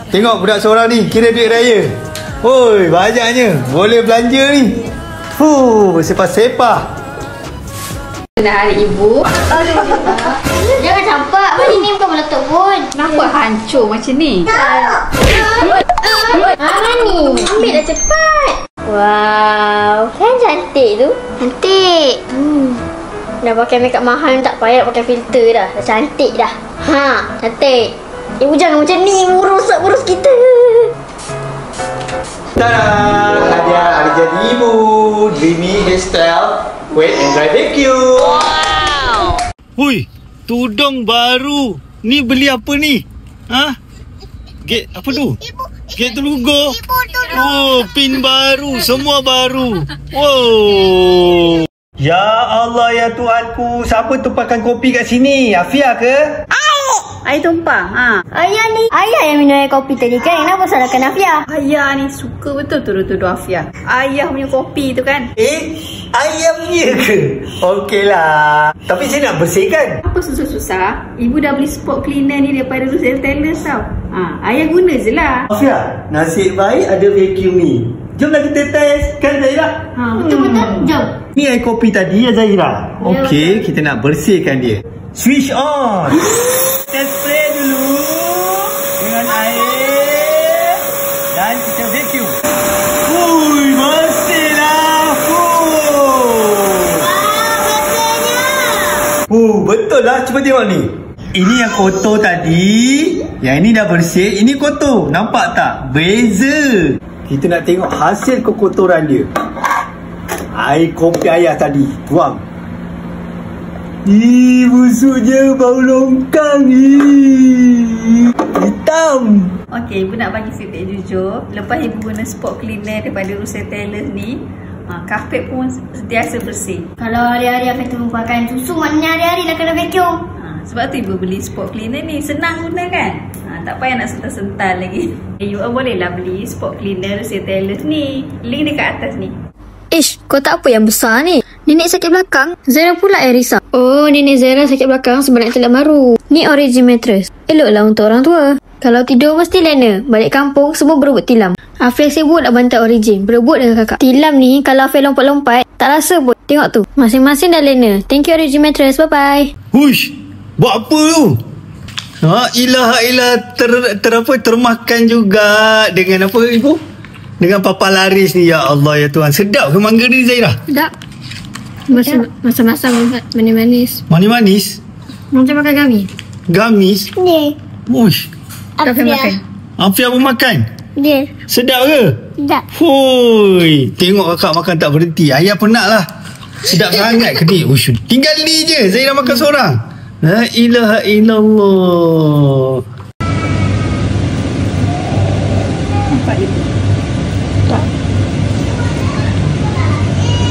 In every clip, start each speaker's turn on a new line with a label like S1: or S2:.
S1: Tengok budak seorang ni kira duit raya. Oi, banyaknya. Boleh belanja ni. Sepah-sepah.
S2: Nak hari ibu.
S3: Jangan campak. Baju ni bukan meletup pun.
S2: Kenapa hancur macam ni?
S3: Mana ni? Ambil dah cepat. Wow, kan cantik tu. Cantik. Dah pakai makeup mahal tak payah pakai filter dah. Dah cantik dah. Cantik. Ibu jangan macam ni, urus kita.
S1: Tada! Hadiah hari jadi ibu. Dreamy hairstyle, wet and dry vacuum.
S4: Wow. Hui, tudung baru. Ni beli apa ni? Gate apa tu? Gate telugur. Oh, pin baru, semua baru. Wow.
S1: Ya Allah ya Tuhanku, siapa tumpahkan kopi kat sini? Afia ke?
S2: Air tumpah.
S3: Ayah ni. Ayah yang minum air kopi tadi kan? Kenapa salahkan Afia?
S2: Ayah ni suka betul tuduh-tuduh Afia. Ayah punya kopi tu kan.
S1: Ayam dia ke? Okeylah. Tapi saya nak bersihkan.
S2: Apa susah-susah? Ibu dah beli spot cleaner ni daripada Rusel Tailors tau. Ayah guna je lah.
S1: Afia, nasib baik ada vacuum ni. Jomlah kita test. Kan Zahira?
S3: Betul-betul. Jom.
S1: Ni air kopi tadi ya Zahira. Okey, kita nak bersihkan dia. Switch on. Kita spray dulu dengan air dan kita vacuum. Ui, bersihlah. Betul lah. Cuba tengok ni. Ini yang kotor tadi. Yang ini dah bersih. Ini kotor. Nampak tak? Beza. Kita nak tengok hasil kekotoran dia. Air kopi ayah tadi. Tuang. Busuknya bau longkang. Hitam.
S2: Okey, ibu nak bagi feedback jujur. Lepas ibu guna spot cleaner daripada Rusel Tailors ni, karpet pun sentiasa bersih.
S3: Kalau hari-hari akan tumpahkan susu, maknanya hari-hari dah kena vacuum.
S2: Sebab tu ibu beli spot cleaner ni. Senang guna kan? Tak payah nak sental-sental lagi. You bolehlah beli spot cleaner Rusel Tailors ni. Link dekat atas ni.
S5: Ish, kotak apa yang besar ni? Nenek sakit belakang, Zara pula yang risau. Oh, Nenek Zara sakit belakang sebab nak tilam baru. Ni Origin mattress. Eloklah untuk orang tua. Kalau tidur mesti lena. Balik kampung semua berebut tilam. Afia sibuk nak bantai Origin, berebut dengan kakak. Tilam ni kalau Afia lompat-lompat, tak rasa pun. Tengok tu, masing-masing dah lena. Thank you Origin mattress, bye-bye.
S1: Hush, buat apa tu? Termakan juga dengan apa ibu? Dengan papa laris ni, ya Allah ya Tuhan. Sedap ke mangga ni Zahira?
S5: Sedap. Masa-masa manis-manis.
S1: Manis-manis?
S5: Macam makan gamis.
S1: Gamis?
S3: Ni.
S1: Uish.
S5: Afia makan.
S1: Afia pun makan?
S3: Dia.
S1: Sedap ke?
S3: Sedap.
S1: Hui. Tengok kakak makan tak berhenti. Ayah penat lah. Sedap sangat ke ni? Uish. Tinggal ni je Zahira makan seorang. La ilaha illallah.
S2: Nampak ibu?
S3: Tak.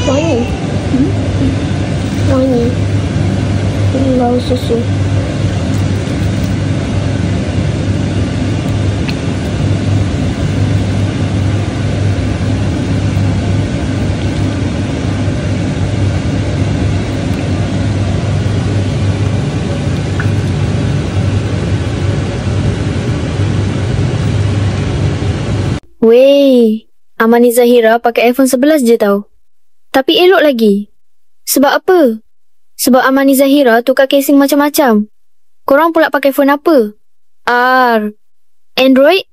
S3: Wangi. Wangi. Bau susu.
S5: Weh, Amani Zahira pakai iPhone 11 je tau. Tapi elok lagi. Sebab apa? Sebab Amani Zahira tukar casing macam-macam. Korang pula pakai phone apa? Android?